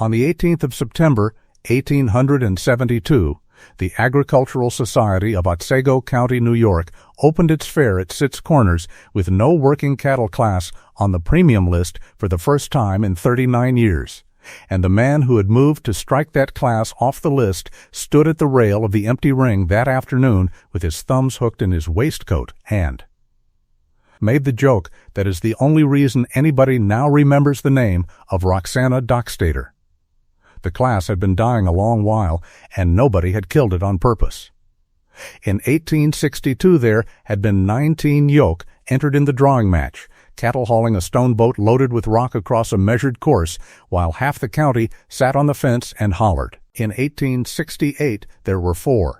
On the 18th of September, 1872, the Agricultural Society of Otsego County, New York, opened its fair at Sitz Corners with no working cattle class on the premium list for the first time in 39 years. And the man who had moved to strike that class off the list stood at the rail of the empty ring that afternoon with his thumbs hooked in his waistcoat and made the joke that is the only reason anybody now remembers the name of Roxana Dockstader. The class had been dying a long while, and nobody had killed it on purpose. In 1862 there had been 19 yoke entered in the drawing match, cattle hauling a stone boat loaded with rock across a measured course, while half the county sat on the fence and hollered. In 1868 there were 4.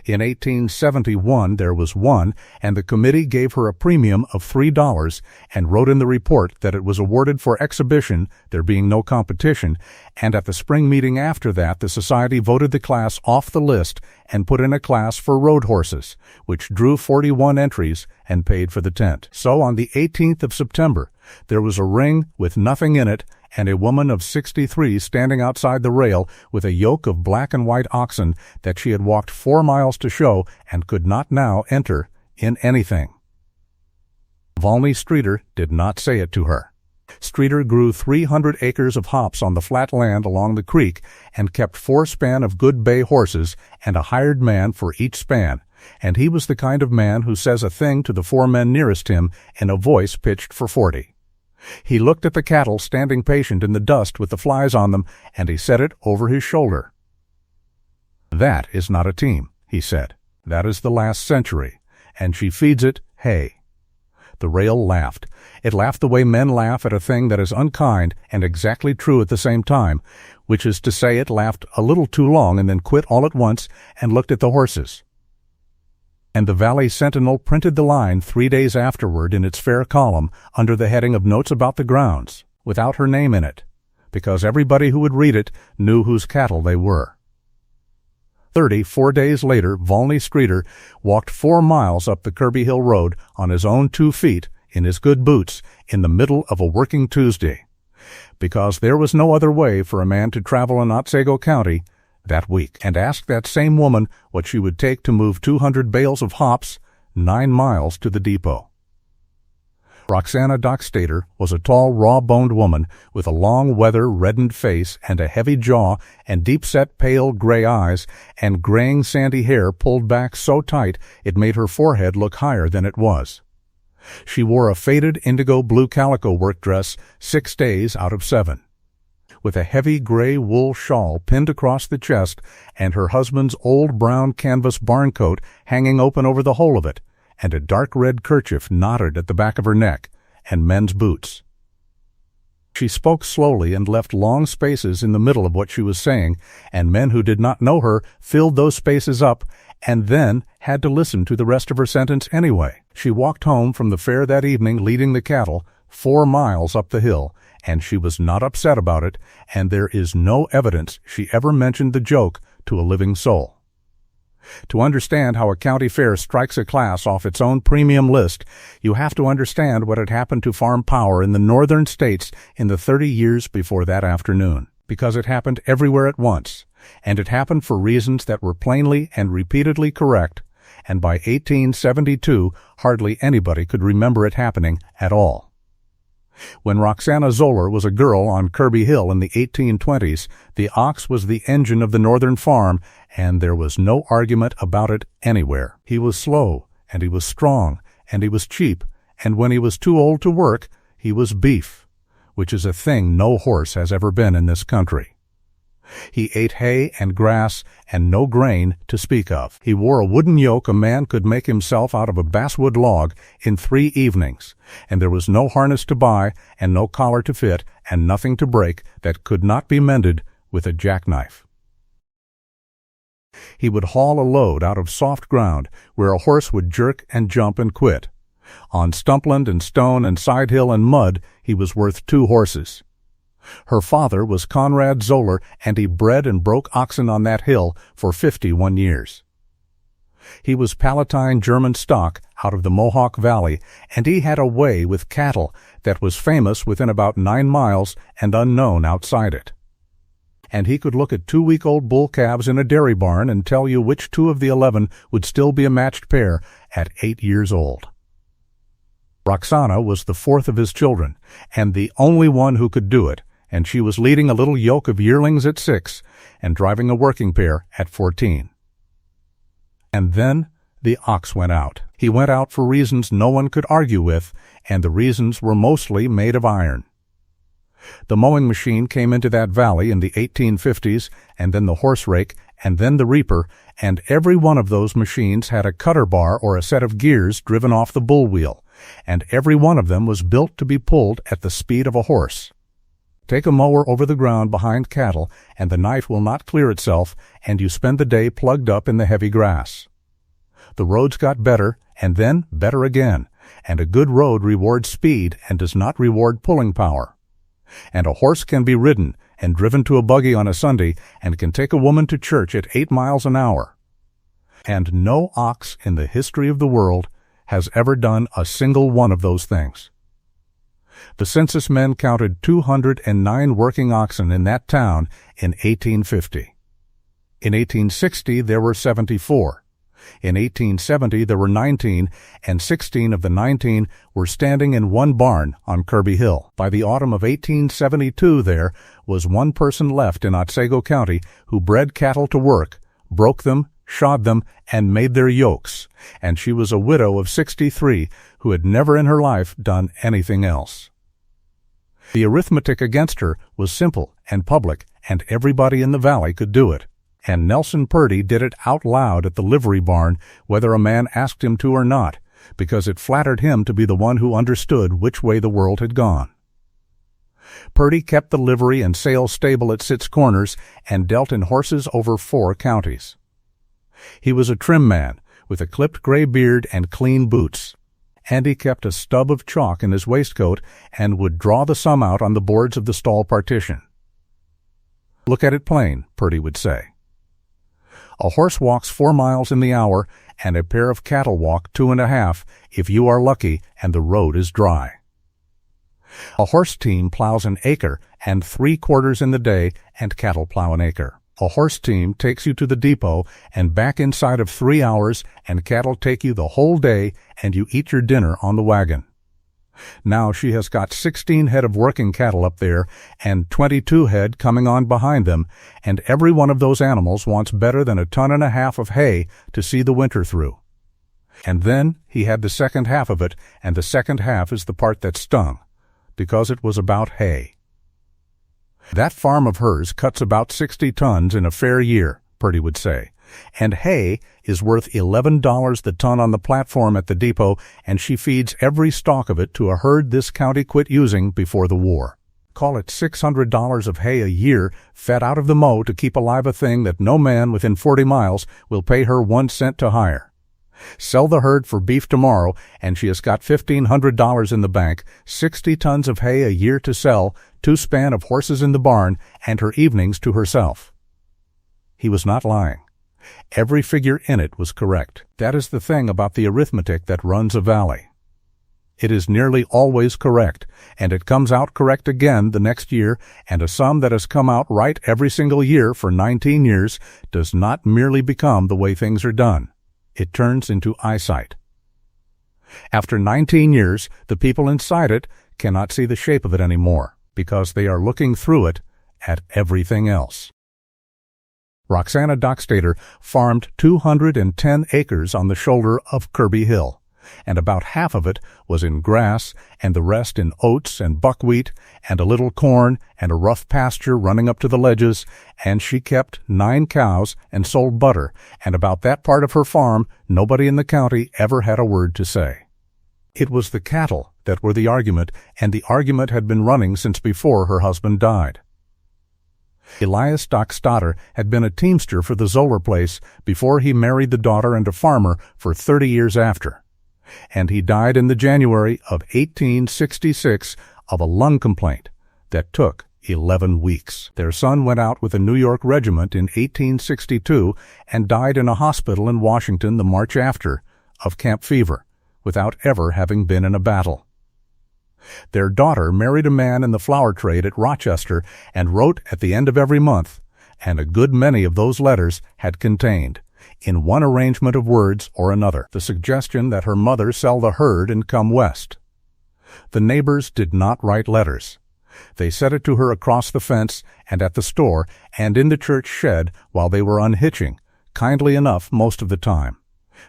In 1871 there was 1, and the committee gave her a premium of $3 and wrote in the report that it was awarded for exhibition, there being no competition, and at the spring meeting after that the society voted the class off the list and put in a class for road horses, which drew 41 entries and paid for the tent. So on the 18th of September there was a ring with nothing in it, and a woman of 63 standing outside the rail with a yoke of black and white oxen that she had walked 4 miles to show and could not now enter in anything. Volney Streeter did not say it to her. Streeter grew 300 acres of hops on the flat land along the creek and kept 4 span of good bay horses and a hired man for each span, and he was the kind of man who says a thing to the 4 men nearest him in a voice pitched for 40. He looked at the cattle standing patient in the dust with the flies on them, and he said it over his shoulder. "That is not a team," he said. "That is the last century, and she feeds it hay." The rail laughed. It laughed the way men laugh at a thing that is unkind and exactly true at the same time, which is to say it laughed a little too long and then quit all at once and looked at the horses. And the Valley Sentinel printed the line 3 days afterward in its fair column under the heading of Notes About the Grounds, without her name in it, because everybody who would read it knew whose cattle they were. 4 days later, Volney Streeter walked 4 miles up the Kirby Hill Road on his own 2 feet, in his good boots, in the middle of a working Tuesday, because there was no other way for a man to travel in Otsego County that week, and asked that same woman what she would take to move 200 bales of hops 9 miles to the depot. Roxana Dockstader was a tall, raw-boned woman with a long, weather-reddened face and a heavy jaw and deep-set, pale gray eyes and graying, sandy hair pulled back so tight it made her forehead look higher than it was. She wore a faded indigo blue calico work dress 6 days out of 7. With a heavy gray wool shawl pinned across the chest and her husband's old brown canvas barn coat hanging open over the whole of it, and a dark red kerchief knotted at the back of her neck, and men's boots. She spoke slowly and left long spaces in the middle of what she was saying, and men who did not know her filled those spaces up and then had to listen to the rest of her sentence anyway. She walked home from the fair that evening leading the cattle 4 miles up the hill, and she was not upset about it, and there is no evidence she ever mentioned the joke to a living soul. To understand how a county fair strikes a class off its own premium list, you have to understand what had happened to farm power in the northern states in the 30 years before that afternoon, because it happened everywhere at once, and it happened for reasons that were plainly and repeatedly correct, and by 1872 hardly anybody could remember it happening at all. When Roxana Zoller was a girl on Kirby Hill in the 1820s, the ox was the engine of the northern farm, and there was no argument about it anywhere. He was slow, and he was strong, and he was cheap, and when he was too old to work, he was beef, which is a thing no horse has ever been in this country. He ate hay and grass and no grain to speak of. He wore a wooden yoke a man could make himself out of a basswood log in 3 evenings, and there was no harness to buy and no collar to fit and nothing to break that could not be mended with a jackknife. He would haul a load out of soft ground where a horse would jerk and jump and quit. On stumpland and stone and side hill and mud he was worth 2 horses. Her father was Conrad Zoller, and he bred and broke oxen on that hill for 51 years. He was Palatine German stock out of the Mohawk Valley, and he had a way with cattle that was famous within about 9 miles and unknown outside it. and he could look at 2-week-old bull calves in a dairy barn and tell you which 2 of the 11 would still be a matched pair at 8 years old. Roxana was the 4th of his children, and the only one who could do it, and she was leading a little yoke of yearlings at 6 and driving a working pair at 14. And then the ox went out. He went out for reasons no one could argue with, and the reasons were mostly made of iron. The mowing machine came into that valley in the 1850s, and then the horse rake, and then the reaper, and every one of those machines had a cutter bar or a set of gears driven off the bull wheel, and every one of them was built to be pulled at the speed of a horse. Take a mower over the ground behind cattle, and the knife will not clear itself, and you spend the day plugged up in the heavy grass. The roads got better, and then better again, and a good road rewards speed and does not reward pulling power. And a horse can be ridden and driven to a buggy on a Sunday and can take a woman to church at 8 miles an hour. And no ox in the history of the world has ever done a single one of those things. The census men counted 209 working oxen in that town in 1850. In 1860, there were 74. In 1870, there were 19, and 16 of the 19 were standing in one barn on Kirby Hill. By the autumn of 1872, there was one person left in Otsego County who bred cattle to work, broke them, shod them, and made their yokes, and she was a widow of 63 who had never in her life done anything else. The arithmetic against her was simple and public, and everybody in the valley could do it. And Nelson Purdy did it out loud at the livery barn, whether a man asked him to or not, because it flattered him to be the one who understood which way the world had gone. Purdy kept the livery and sales stable at Sitz Corners and dealt in horses over 4 counties. He was a trim man, with a clipped gray beard and clean boots, and he kept a stub of chalk in his waistcoat and would draw the sum out on the boards of the stall partition. "Look at it plain," Purdy would say. A horse walks 4 miles in the hour, and a pair of cattle walk 2.5 if you are lucky and the road is dry. A horse team plows an acre and 3/4 in the day, and cattle plow an acre. A horse team takes you to the depot and back inside of 3 hours, and cattle take you the whole day, and you eat your dinner on the wagon. Now she has got 16 head of working cattle up there and 22 head coming on behind them, and every one of those animals wants better than 1.5 tons of hay to see the winter through. And then he had the second half of it, and the second half is the part that stung, because it was about hay. That farm of hers cuts about 60 tons in a fair year, Purdy would say, and hay is worth $11 the ton on the platform at the depot, and she feeds every stalk of it to a herd this county quit using before the war. Call it $600 of hay a year fed out of the mow to keep alive a thing that no man within 40 miles will pay her 1 cent to hire. Sell the herd for beef tomorrow, and she has got $1,500 in the bank, 60 tons of hay a year to sell, 2 span of horses in the barn, and her evenings to herself. He was not lying. Every figure in it was correct. That is the thing about the arithmetic that runs a valley. It is nearly always correct, and it comes out correct again the next year, and a sum that has come out right every single year for 19 years does not merely become the way things are done. It turns into eyesight. After 19 years, the people inside it cannot see the shape of it anymore, because they are looking through it at everything else. Roxana Dockstader farmed 210 acres on the shoulder of Kirby Hill, and about half of it was in grass, and the rest in oats and buckwheat, and a little corn, and a rough pasture running up to the ledges, and she kept 9 cows and sold butter, and about that part of her farm nobody in the county ever had a word to say. It was the cattle that were the argument, and the argument had been running since before her husband died. Elias Dockstader had been a teamster for the Zoller place before he married the daughter and a farmer for 30 years after, and he died in the January of 1866 of a lung complaint that took 11 weeks. Their son went out with a New York regiment in 1862 and died in a hospital in Washington the March after of camp fever, without ever having been in a battle. Their daughter married a man in the flour trade at Rochester and wrote at the end of every month, and a good many of those letters had contained, in one arrangement of words or another, the suggestion that her mother sell the herd and come west. The neighbors did not write letters. They said it to her across the fence and at the store and in the church shed while they were unhitching, kindly enough most of the time,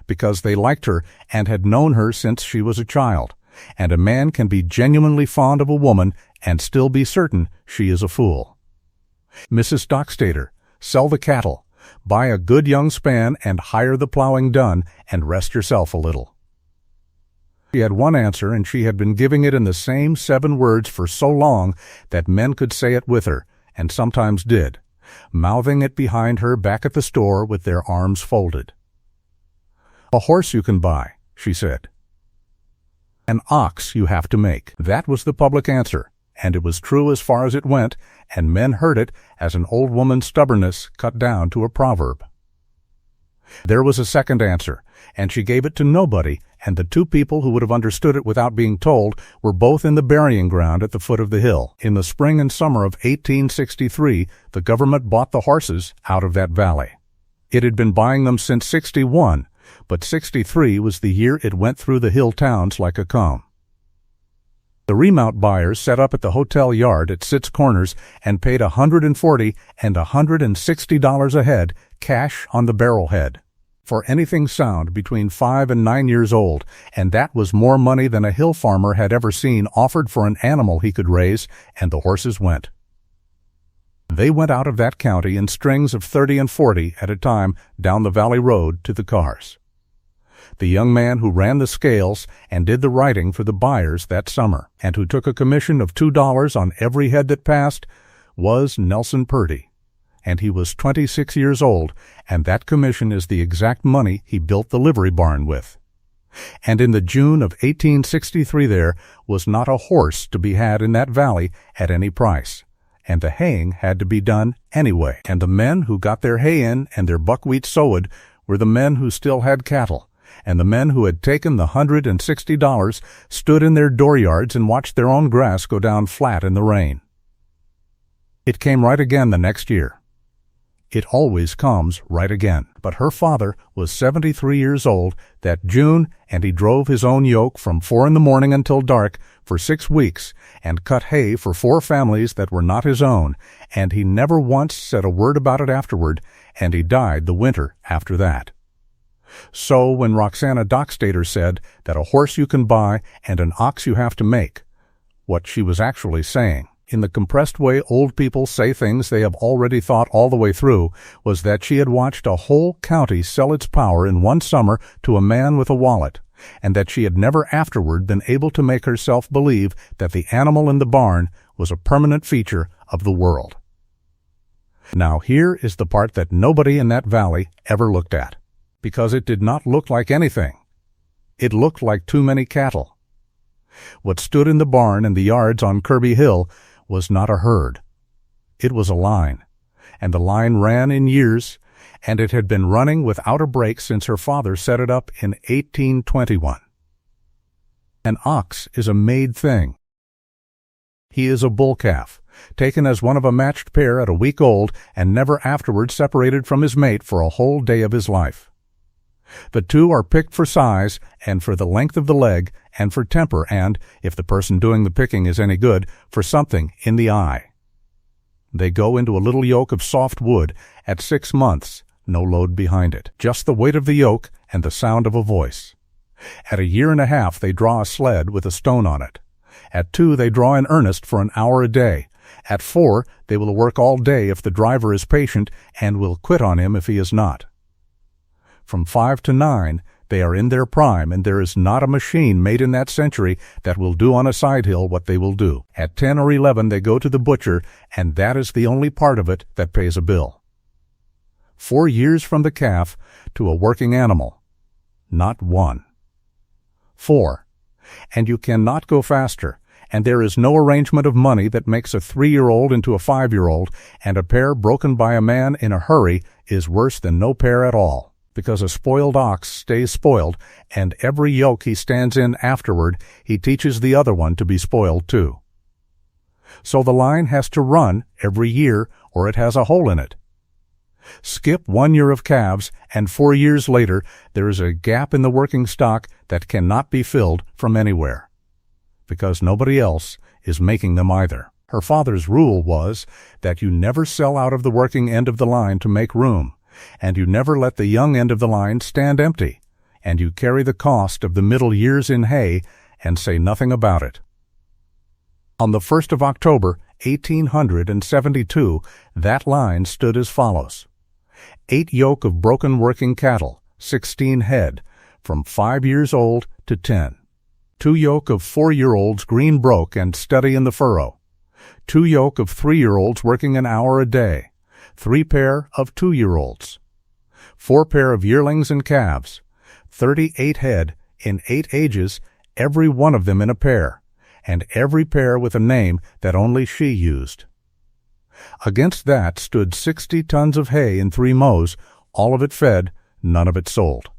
because they liked her and had known her since she was a child, and a man can be genuinely fond of a woman and still be certain she is a fool. Mrs. Dockstader, sell the cattle, buy a good young span and hire the plowing done, and rest yourself a little. She had one answer, and she had been giving it in the same 7 words for so long that men could say it with her, and sometimes did, mouthing it behind her back at the store with their arms folded. "A horse you can buy," she said. "An ox you have to make." That was the public answer, and it was true as far as it went, and men heard it as an old woman's stubbornness cut down to a proverb. There was a second answer, and she gave it to nobody, and the 2 people who would have understood it without being told were both in the burying ground at the foot of the hill. In the spring and summer of 1863, the government bought the horses out of that valley. It had been buying them since 61, but 63 was the year it went through the hill towns like a comb. The remount buyers set up at the hotel yard at Sitz Corners and paid $140 and $160 a head, cash on the barrelhead, for anything sound between 5 and 9 years old, and that was more money than a hill farmer had ever seen offered for an animal he could raise, and the horses went. They went out of that county in strings of 30 and 40 at a time down the valley road to the cars. The young man who ran the scales and did the writing for the buyers that summer, and who took a commission of $2 on every head that passed, was Nelson Purdy, and he was 26 years old, and that commission is the exact money he built the livery barn with. And in the June of 1863 there was not a horse to be had in that valley at any price, and the haying had to be done anyway, and the men who got their hay in and their buckwheat sowed were the men who still had cattle, and the men who had taken the $160 stood in their dooryards and watched their own grass go down flat in the rain. It came right again the next year. It always comes right again. But her father was 73 years old that June, and he drove his own yoke from 4 in the morning until dark for 6 weeks, and cut hay for 4 families that were not his own, and he never once said a word about it afterward, and he died the winter after that. So when Roxana Dockstader said that a horse you can buy and an ox you have to make, what she was actually saying, in the compressed way old people say things they have already thought all the way through, was that she had watched a whole county sell its power in one summer to a man with a wallet, and that she had never afterward been able to make herself believe that the animal in the barn was a permanent feature of the world. Now here is the part that nobody in that valley ever looked at, because it did not look like anything. It looked like too many cattle. What stood in the barn and the yards on Kirby Hill was not a herd. It was a line, and the line ran in years, and it had been running without a break since her father set it up in 1821. An ox is a made thing. He is a bull calf, taken as one of a matched pair at a week old and never afterward separated from his mate for a whole day of his life. The 2 are picked for size and for the length of the leg and for temper and, if the person doing the picking is any good, for something in the eye. They go into a little yoke of soft wood at 6 months, no load behind it, just the weight of the yoke and the sound of a voice. At 1.5 years they draw a sled with a stone on it. At 2 they draw in earnest for an hour a day. At 4 they will work all day if the driver is patient and will quit on him if he is not. From 5 to 9, they are in their prime, and there is not a machine made in that century that will do on a side hill what they will do. At 10 or 11, they go to the butcher, and that is the only part of it that pays a bill. 4 years from the calf to a working animal. Not one. 4. And you cannot go faster, and there is no arrangement of money that makes a 3-year-old into a 5-year-old, and a pair broken by a man in a hurry is worse than no pair at all. because a spoiled ox stays spoiled, and every yoke he stands in afterward, he teaches the other one to be spoiled too. So the line has to run every year, or it has a hole in it. Skip 1 year of calves, and 4 years later there is a gap in the working stock that cannot be filled from anywhere, because nobody else is making them either. Her father's rule was that you never sell out of the working end of the line to make room, and you never let the young end of the line stand empty, and you carry the cost of the middle years in hay and say nothing about it. On the 1st of October, 1872, that line stood as follows: 8 yoke of broken working cattle, 16 head, from 5 years old to 10. 2 yoke of 4-year-olds green broke and steady in the furrow. 2 yoke of 3-year-olds working an hour a day. 3 pair of 2-year-olds. 4 pair of yearlings and calves. 38 head in 8 ages, every one of them in a pair, and every pair with a name that only she used. Against that stood 60 tons of hay in 3 mows, all of it fed, none of it sold.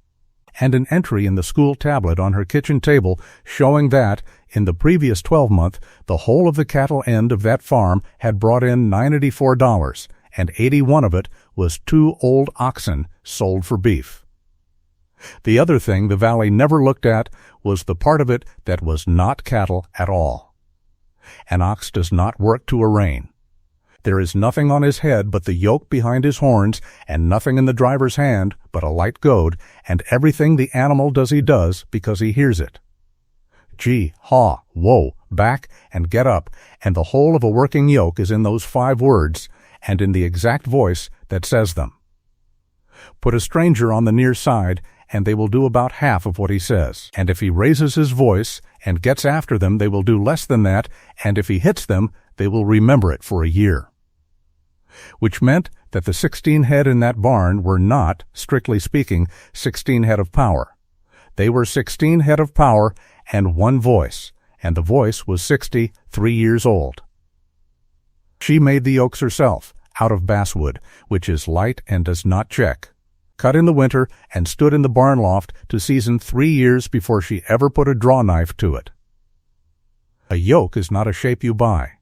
And an entry in the school tablet on her kitchen table showing that, in the previous 12-month, the whole of the cattle end of that farm had brought in $94, and 81 of it was 2 old oxen sold for beef. The other thing the valley never looked at was the part of it that was not cattle at all. An ox does not work to a rein. There is nothing on his head but the yoke behind his horns, and nothing in the driver's hand but a light goad, and everything the animal does he does because he hears it. Gee, haw, whoa, back, and get up, and the whole of a working yoke is in those 5 words, and in the exact voice that says them. Put a stranger on the near side, and they will do about half of what he says. And if he raises his voice and gets after them, they will do less than that, and if he hits them, they will remember it for a year. Which meant that the 16 head in that barn were not, strictly speaking, 16 head of power. They were 16 head of power and 1 voice, and the voice was 63 years old. She made the yokes herself, out of basswood, which is light and does not check, cut in the winter, and stood in the barn loft to season 3 years before she ever put a draw knife to it. A yoke is not a shape you buy.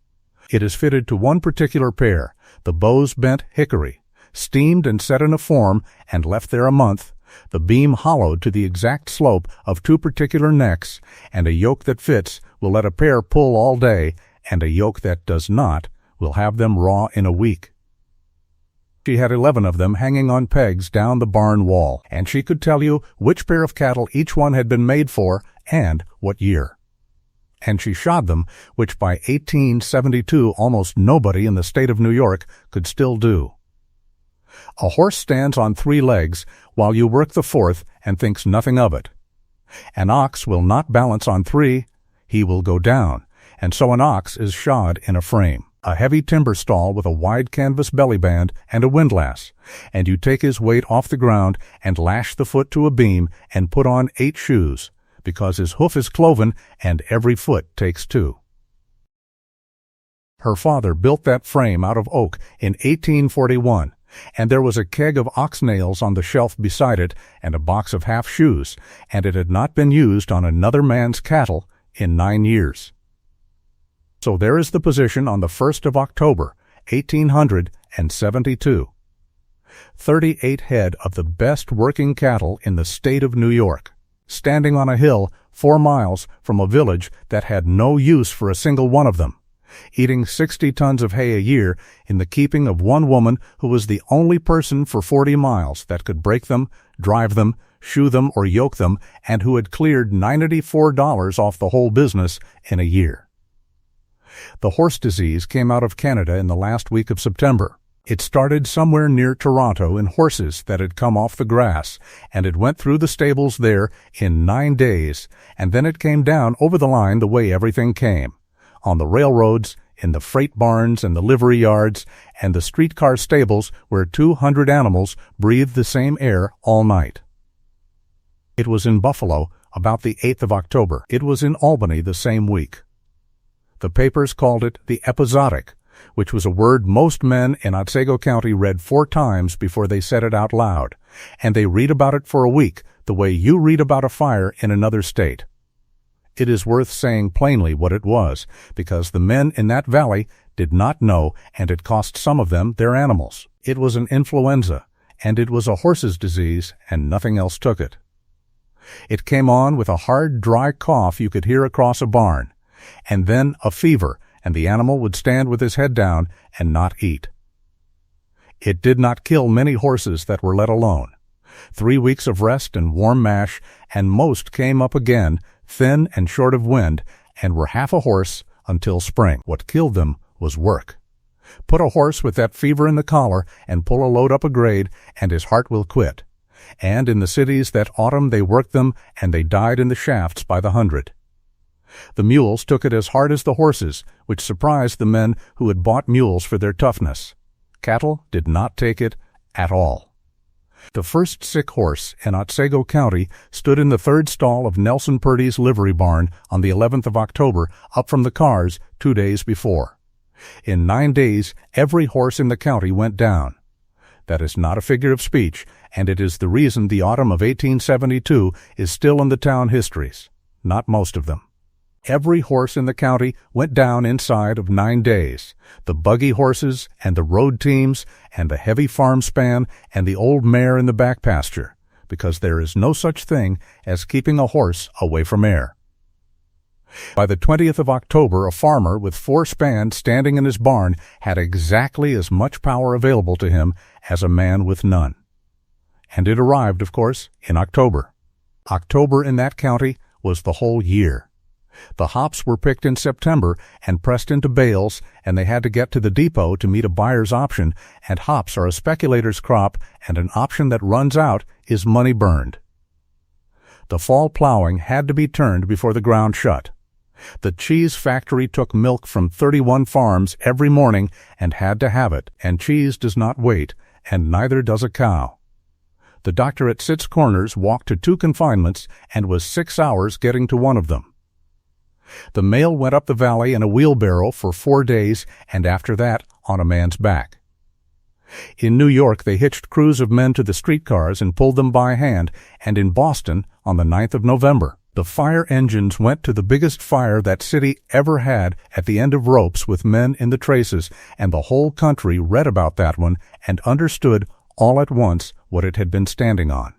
It is fitted to one particular pair, the bows bent hickory, steamed and set in a form and left there a month, the beam hollowed to the exact slope of 2 particular necks, and a yoke that fits will let a pair pull all day, and a yoke that does not will have them raw in a week. She had 11 of them hanging on pegs down the barn wall, and she could tell you which pair of cattle each one had been made for and what year. And she shod them, which by 1872 almost nobody in the state of New York could still do. A horse stands on 3 legs while you work the 4th and thinks nothing of it. An ox will not balance on 3, he will go down, and so an ox is shod in a frame, a heavy timber stall with a wide canvas belly band and a windlass, and you take his weight off the ground and lash the foot to a beam and put on 8 shoes, because his hoof is cloven and every foot takes 2. Her father built that frame out of oak in 1841, and there was a keg of ox nails on the shelf beside it and a box of half shoes, and it had not been used on another man's cattle in 9 years. So there is the position on the 1st of October, 1872. 38 head of the best working cattle in the state of New York, standing on a hill 4 miles from a village that had no use for a single one of them, eating 60 tons of hay a year in the keeping of one woman who was the only person for 40 miles that could break them, drive them, shoe them, or yoke them, and who had cleared $94 off the whole business in a year. The horse disease came out of Canada in the last week of September. It started somewhere near Toronto in horses that had come off the grass, and it went through the stables there in 9 days, and then it came down over the line the way everything came, on the railroads, in the freight barns and the livery yards, and the streetcar stables where 200 animals breathed the same air all night. It was in Buffalo about the 8th of October. It was in Albany the same week. The papers called it the epizootic, which was a word most men in Otsego County read 4 times before they said it out loud, and they read about it for a week the way you read about a fire in another state. It is worth saying plainly what it was, because the men in that valley did not know, and it cost some of them their animals. It was an influenza, and it was a horse's disease, and nothing else took it. It came on with a hard, dry cough you could hear across a barn, and then a fever, and the animal would stand with his head down and not eat. It did not kill many horses that were let alone. 3 weeks of rest and warm mash, and most came up again, thin and short of wind, and were half a horse until spring. What killed them was work. Put a horse with that fever in the collar and pull a load up a grade, and his heart will quit. And in the cities that autumn they worked them, and they died in the shafts by the hundred. The mules took it as hard as the horses, which surprised the men who had bought mules for their toughness. Cattle did not take it at all. The first sick horse in Otsego County stood in the third stall of Nelson Purdy's livery barn on the 11th of October, up from the cars 2 days before. In 9 days, every horse in the county went down. That is not a figure of speech, and it is the reason the autumn of 1872 is still in the town histories. Not most of them. Every horse in the county went down inside of 9 days. The buggy horses and the road teams and the heavy farm span and the old mare in the back pasture, because there is no such thing as keeping a horse away from air. By the 20th of October, a farmer with 4 spans standing in his barn had exactly as much power available to him as a man with none. And it arrived, of course, in October. October in that county was the whole year. The hops were picked in September and pressed into bales, and they had to get to the depot to meet a buyer's option, and hops are a speculator's crop, and an option that runs out is money burned. The fall plowing had to be turned before the ground shut. The cheese factory took milk from 31 farms every morning and had to have it, and cheese does not wait, and neither does a cow. The doctor at Sitz Corners walked to 2 confinements and was 6 hours getting to one of them. The mail went up the valley in a wheelbarrow for 4 days, and after that on a man's back. In New York they hitched crews of men to the streetcars and pulled them by hand, and in Boston on the 9th of November. The fire engines went to the biggest fire that city ever had at the end of ropes with men in the traces, and the whole country read about that one and understood all at once what it had been standing on.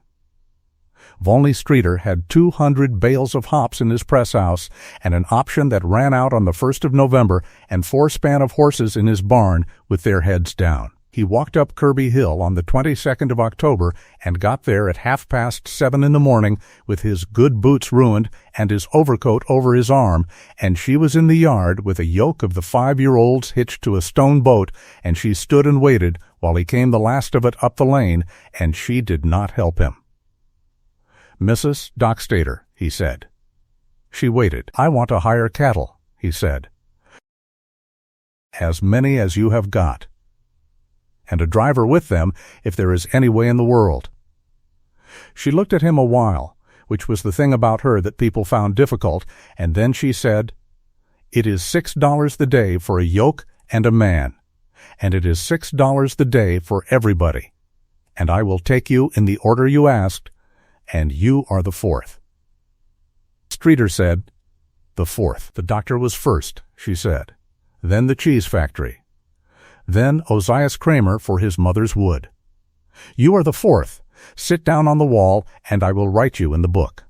Volney Streeter had 200 bales of hops in his press house and an option that ran out on the 1st of November and 4 span of horses in his barn with their heads down. He walked up Kirby Hill on the 22nd of October and got there at 7:30 in the morning with his good boots ruined and his overcoat over his arm, and she was in the yard with a yoke of the 5-year-olds hitched to a stone boat, and she stood and waited while he came the last of it up the lane, and she did not help him. "Mrs. Dockstader," he said. She waited. "I want to hire cattle," he said. "As many as you have got. And a driver with them if there is any way in the world." She looked at him a while, which was the thing about her that people found difficult, and then she said, "It is $6 the day for a yoke and a man, and it is $6 the day for everybody, and I will take you in the order you asked, and you are the 4th. Streeter said, "The 4th. The doctor was first," she said. "Then the cheese factory. Then Ozias Kramer for his mother's wood. You are the 4th. Sit down on the wall, and I will write you in the book."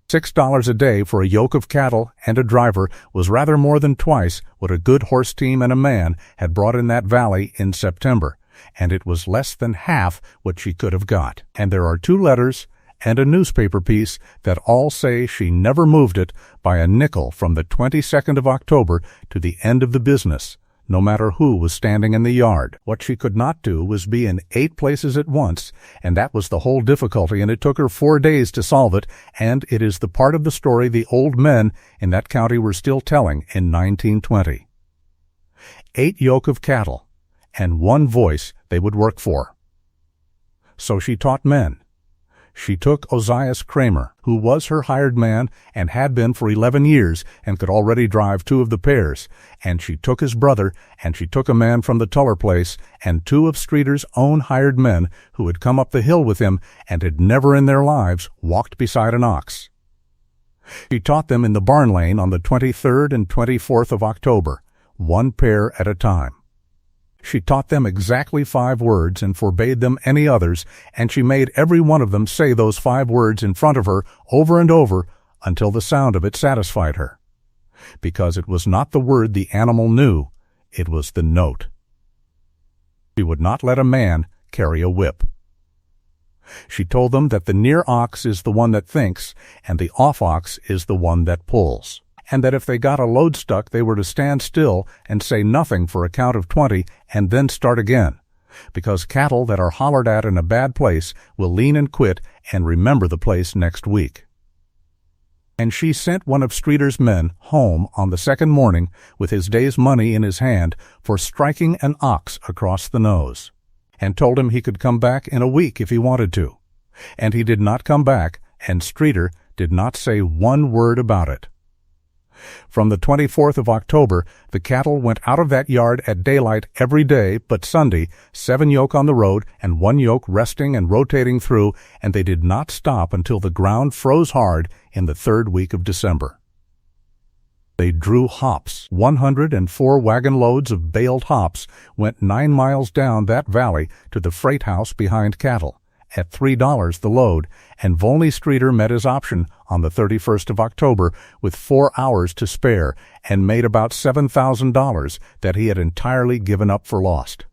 $6 a day for a yoke of cattle and a driver was rather more than twice what a good horse team and a man had brought in that valley in September, and it was less than half what she could have got. And there are 2 letters and a newspaper piece that all say she never moved it by a nickel from the 22nd of October to the end of the business, no matter who was standing in the yard. What she could not do was be in 8 places at once, and that was the whole difficulty, and it took her 4 days to solve it, and it is the part of the story the old men in that county were still telling in 1920. 8 yoke of cattle, and 1 voice they would work for. So she taught men. She took Ozias Kramer, who was her hired man and had been for 11 years and could already drive 2 of the pairs, and she took his brother, and she took a man from the Tuller place, and 2 of Streeter's own hired men who had come up the hill with him and had never in their lives walked beside an ox. She taught them in the barn lane on the 23rd and 24th of October, 1 pair at a time. She taught them exactly 5 words and forbade them any others, and she made every one of them say those 5 words in front of her over and over until the sound of it satisfied her. Because it was not the word the animal knew, it was the note. She would not let a man carry a whip. She told them that the near ox is the one that thinks, and the off ox is the one that pulls, and that if they got a load stuck they were to stand still and say nothing for a count of 20 and then start again, because cattle that are hollered at in a bad place will lean and quit and remember the place next week. And she sent one of Streeter's men home on the 2nd morning with his day's money in his hand for striking an ox across the nose, and told him he could come back in a week if he wanted to. And he did not come back, and Streeter did not say one word about it. From the 24th of October, the cattle went out of that yard at daylight every day but Sunday, 7 yoke on the road and 1 yoke resting and rotating through, and they did not stop until the ground froze hard in the 3rd week of December. They drew hops. 104 wagon loads of baled hops went 9 miles down that valley to the freight house behind cattle, at $3 the load, and Volney Streeter met his option on the 31st of October with 4 hours to spare and made about $7,000 that he had entirely given up for lost.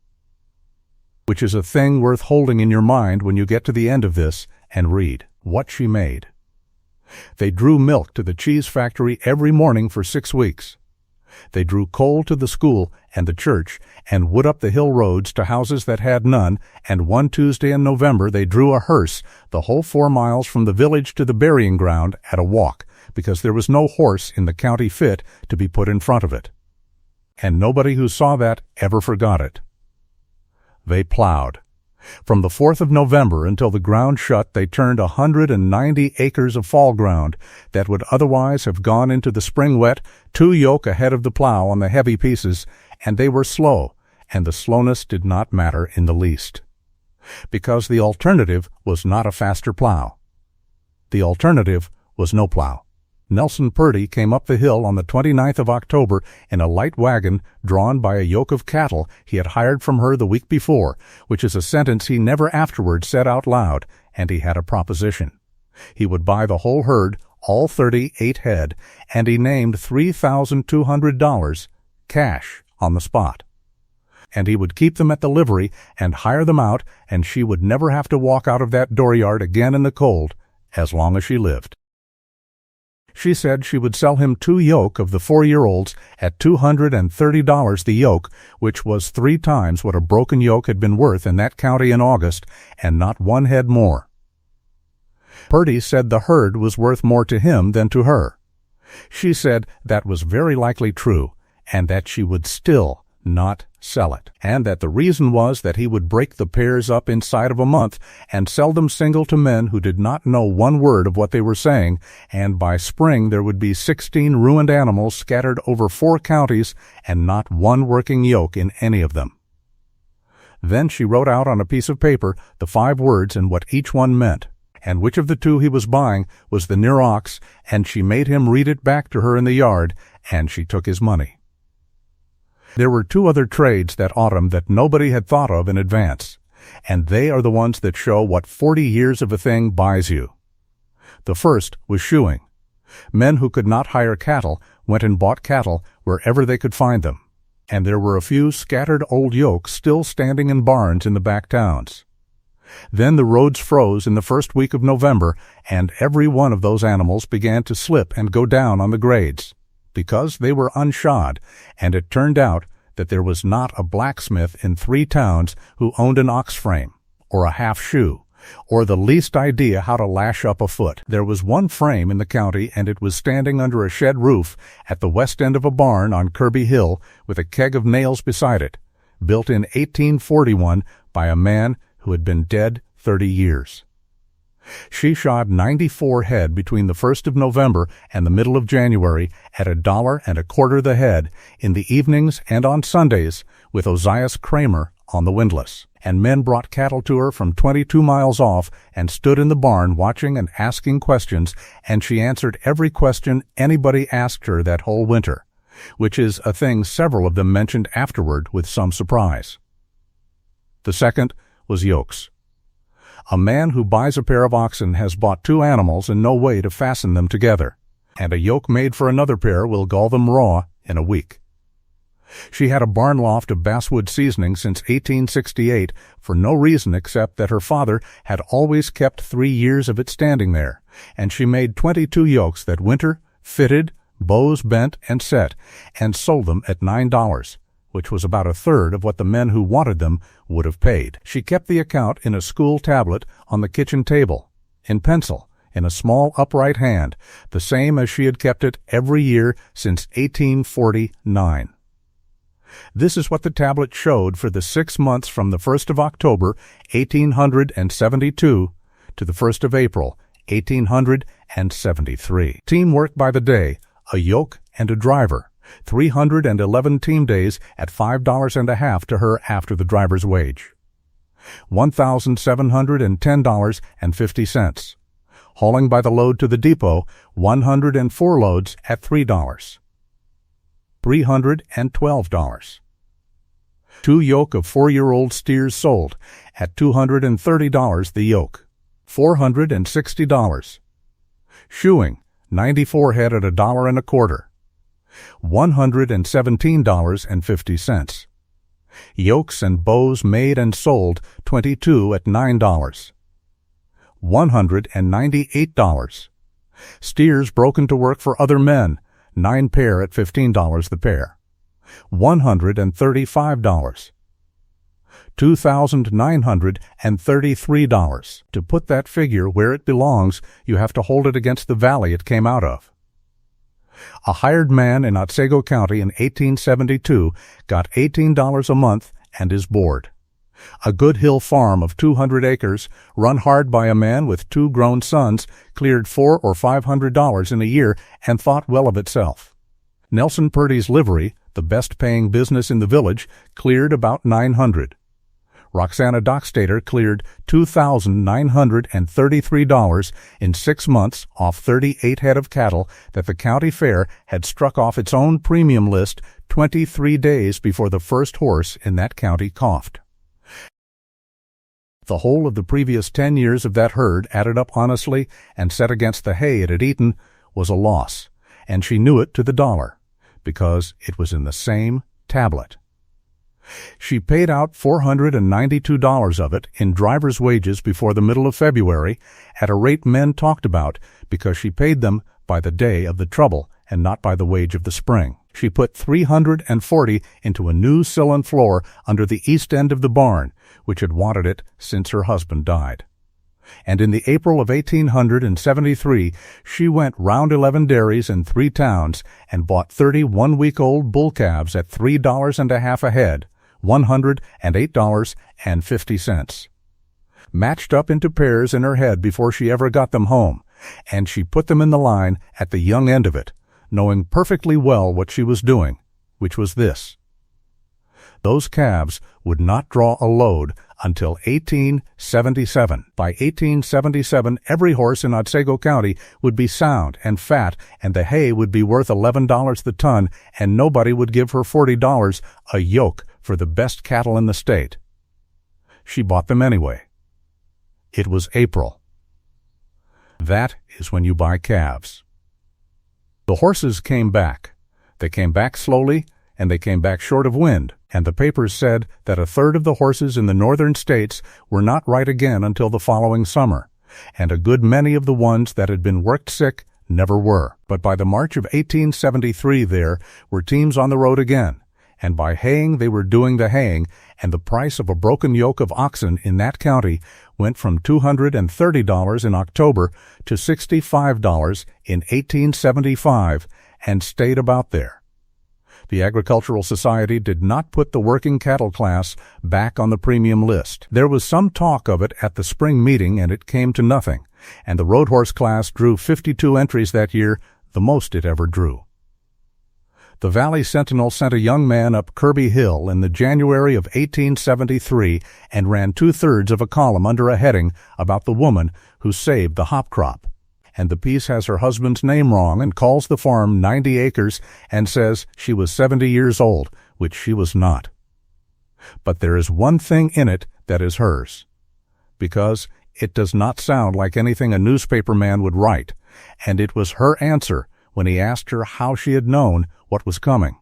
Which is a thing worth holding in your mind when you get to the end of this and read what she made. They drew milk to the cheese factory every morning for 6 weeks. They drew coal to the school and the church, and wood up the hill roads to houses that had none, and one Tuesday in November they drew a hearse the whole 4 miles from the village to the burying ground at a walk, because there was no horse in the county fit to be put in front of it. And nobody who saw that ever forgot it. They plowed. From the 4th of November until the ground shut, they turned 190 acres of fall ground that would otherwise have gone into the spring wet, 2 yoke ahead of the plow on the heavy pieces, and they were slow, and the slowness did not matter in the least. Because the alternative was not a faster plow. The alternative was no plow. Nelson Purdy came up the hill on the 29th of October in a light wagon drawn by a yoke of cattle he had hired from her the week before, which is a sentence he never afterward said out loud, and he had a proposition. He would buy the whole herd, all 38 head, and he named $3,200 cash on the spot. And he would keep them at the livery and hire them out, and she would never have to walk out of that dooryard again in the cold as long as she lived. She said she would sell him 2 yoke of the 4-year-olds at $230 the yoke, which was 3 times what a broken yoke had been worth in that county in August, and not 1 head more. Purdy said the herd was worth more to him than to her. She said that was very likely true, and that she would still not sell it, and that the reason was that he would break the pairs up inside of a month and sell them single to men who did not know 1 word of what they were saying, and by spring there would be 16 ruined animals scattered over 4 counties and not 1 working yoke in any of them. Then she wrote out on a piece of paper the 5 words and what each one meant, and which of the 2 he was buying was the near ox, and she made him read it back to her in the yard, and she took his money. There were 2 other trades that autumn that nobody had thought of in advance, and they are the ones that show what 40 years of a thing buys you. The first was shoeing. Men who could not hire cattle went and bought cattle wherever they could find them, and there were a few scattered old yokes still standing in barns in the back towns. Then the roads froze in the 1st week of November, and every one of those animals began to slip and go down on the grades, because they were unshod, and it turned out that there was not a blacksmith in 3 towns who owned an ox frame, or a half shoe, or the least idea how to lash up a foot. There was 1 frame in the county, and it was standing under a shed roof at the west end of a barn on Kirby Hill with a keg of nails beside it, built in 1841 by a man who had been dead 30 years. She shod 94 head between the 1st of November and the middle of January at $1.25 the head in the evenings and on Sundays with Ozias Kramer on the windlass. And men brought cattle to her from 22 miles off and stood in the barn watching and asking questions, and she answered every question anybody asked her that whole winter, which is a thing several of them mentioned afterward with some surprise. The second was Yoke's. A man who buys a pair of oxen has bought two animals and no way to fasten them together, and a yoke made for another pair will gall them raw in a week. She had a barn loft of basswood seasoning since 1868 for no reason except that her father had always kept 3 years of it standing there, and she made 22 yokes that winter, fitted, bows bent and set, and sold them at $9, which was about a third of what the men who wanted them would have paid. She kept the account in a school tablet on the kitchen table, in pencil, in a small upright hand, the same as she had kept it every year since 1849. This is what the tablet showed for the 6 months from the 1st of October, 1872, to the 1st of April, 1873. Teamwork by the day, a yoke and a driver, 311 team days at $5.50 to her after the driver's wage. $1,710.50. Hauling by the load to the depot, 104 loads at $3. $312. 2 yoke of 4-year-old steers sold at $230 the yoke. $460. Shoeing, 94 head at $1.25. $117.50. Yokes and bows made and sold, 22 at $9. $198. Steers broken to work for other men, 9 pair at $15 the pair. $135. $2,933. To put that figure where it belongs, you have to hold it against the valley it came out of. A hired man in Otsego County in 1872 got $18 a month and his board. A Good Hill farm of 200 acres, run hard by a man with 2 grown sons, cleared $400 or $500 in a year and thought well of itself. Nelson Purdy's livery, the best-paying business in the village, cleared about $900. Roxana Dockstader cleared $2,933 in 6 months off 38 head of cattle that the county fair had struck off its own premium list 23 days before the first horse in that county coughed. The whole of the previous 10 years of that herd added up honestly and set against the hay it had eaten was a loss, and she knew it to the dollar, because it was in the same tablet. She paid out $492 of it in driver's wages before the middle of February at a rate men talked about because she paid them by the day of the trouble and not by the wage of the spring. She put $340 into a new sill and floor under the east end of the barn, which had wanted it since her husband died. And in the April of 1873, she went round 11 dairies in 3 towns and bought 30 one-week-old bull calves at $3.50 a head, $108.50. Matched up into pairs in her head before she ever got them home, and she put them in the line at the young end of it, knowing perfectly well what she was doing, which was this. Those calves would not draw a load until 1877. By 1877, every horse in Otsego County would be sound and fat, and the hay would be worth $11 the ton, and nobody would give her $40 a yoke for the best cattle in the state. She bought them anyway. It was April. That is when you buy calves. The horses came back. They came back slowly, and they came back short of wind, and the papers said that a third of the horses in the northern states were not right again until the following summer, and a good many of the ones that had been worked sick never were. But by the March of 1873 there were teams on the road again, and by haying they were doing the haying, and the price of a broken yoke of oxen in that county went from $230 in October to $65 in 1875, and stayed about there. The Agricultural Society did not put the working cattle class back on the premium list. There was some talk of it at the spring meeting, and it came to nothing, and the road horse class drew 52 entries that year, the most it ever drew. The Valley Sentinel sent a young man up Kirby Hill in the January of 1873 and ran 2/3 of a column under a heading about the woman who saved the hop crop. And the piece has her husband's name wrong and calls the farm 90 acres and says she was 70 years old, which she was not. But there is one thing in it that is hers, because it does not sound like anything a newspaper man would write, and it was her answer when he asked her how she had known what was coming.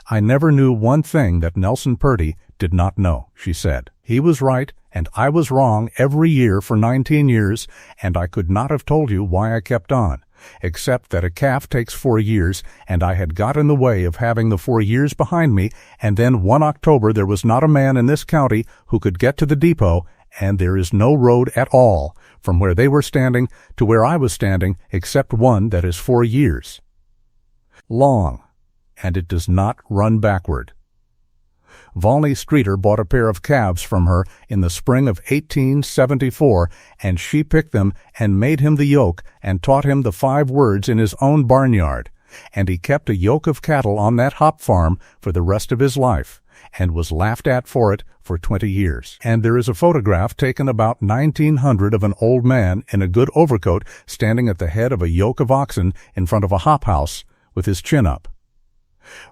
"I never knew one thing that Nelson Purdy did not know," she said. "He was right, and I was wrong every year for 19 years, and I could not have told you why I kept on, except that a calf takes 4 years, and I had got in the way of having the 4 years behind me, and then one October there was not a man in this county who could get to the depot, and there is no road at all from where they were standing to where I was standing, except one that is 4 years long, and it does not run backward." Volney Streeter bought a pair of calves from her in the spring of 1874, and she picked them and made him the yoke and taught him the 5 words in his own barnyard, and he kept a yoke of cattle on that hop farm for the rest of his life, and was laughed at for it for 20 years. And there is a photograph taken about 1900 of an old man in a good overcoat standing at the head of a yoke of oxen in front of a hop house with his chin up.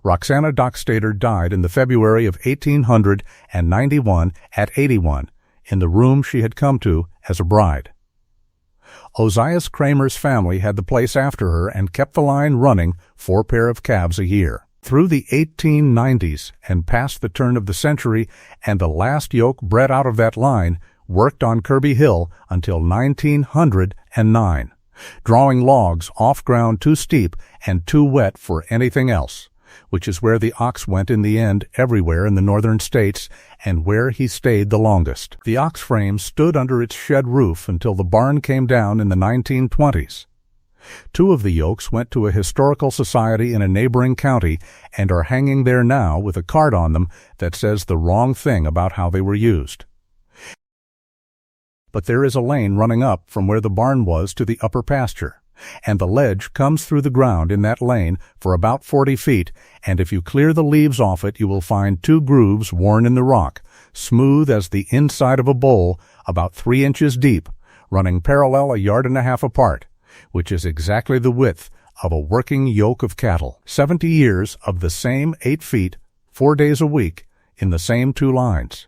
Roxana Dockstader died in the February of 1891 at 81 in the room she had come to as a bride. Ozias Kramer's family had the place after her and kept the line running 4 pair of calves a year. Through the 1890s and past the turn of the century, and the last yoke bred out of that line worked on Kirby Hill until 1909, drawing logs off ground too steep and too wet for anything else, which is where the ox went in the end everywhere in the northern states, and where he stayed the longest. The ox frame stood under its shed roof until the barn came down in the 1920s. 2 of the yokes went to a historical society in a neighboring county and are hanging there now with a card on them that says the wrong thing about how they were used. But there is a lane running up from where the barn was to the upper pasture, and the ledge comes through the ground in that lane for about 40 feet, and if you clear the leaves off it you will find 2 grooves worn in the rock, smooth as the inside of a bowl, about 3 inches deep, running parallel 1.5 yards apart, which is exactly the width of a working yoke of cattle. 70 years of the same 8 feet, 4 days a week, in the same 2 lines.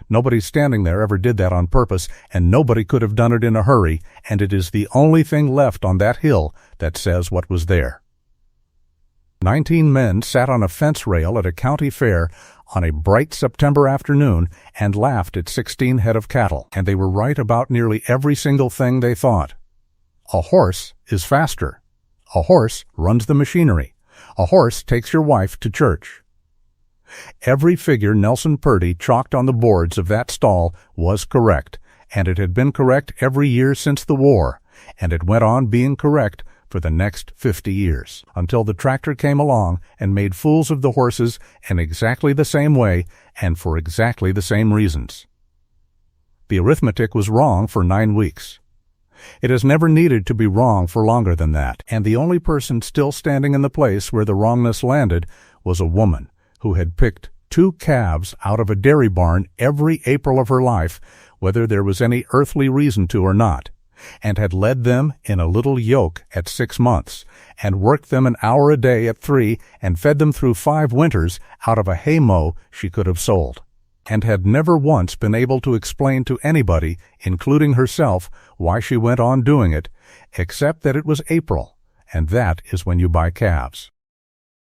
Nobody standing there ever did that on purpose, and nobody could have done it in a hurry, and it is the only thing left on that hill that says what was there. 19 men sat on a fence rail at a county fair on a bright September afternoon and laughed at 16 head of cattle, and they were right about nearly every single thing they thought. A horse is faster. A horse runs the machinery. A horse takes your wife to church. Every figure Nelson Purdy chalked on the boards of that stall was correct, and it had been correct every year since the war, and it went on being correct for the next 50 years, until the tractor came along and made fools of the horses in exactly the same way and for exactly the same reasons. The arithmetic was wrong for 9 weeks. It has never needed to be wrong for longer than that, and the only person still standing in the place where the wrongness landed was a woman who had picked 2 calves out of a dairy barn every April of her life, whether there was any earthly reason to or not, and had led them in a little yoke at 6 months, and worked them an hour a day at 3, and fed them through 5 winters out of a hay mow she could have sold, and had never once been able to explain to anybody, including herself, why she went on doing it, except that it was April, and that is when you buy calves.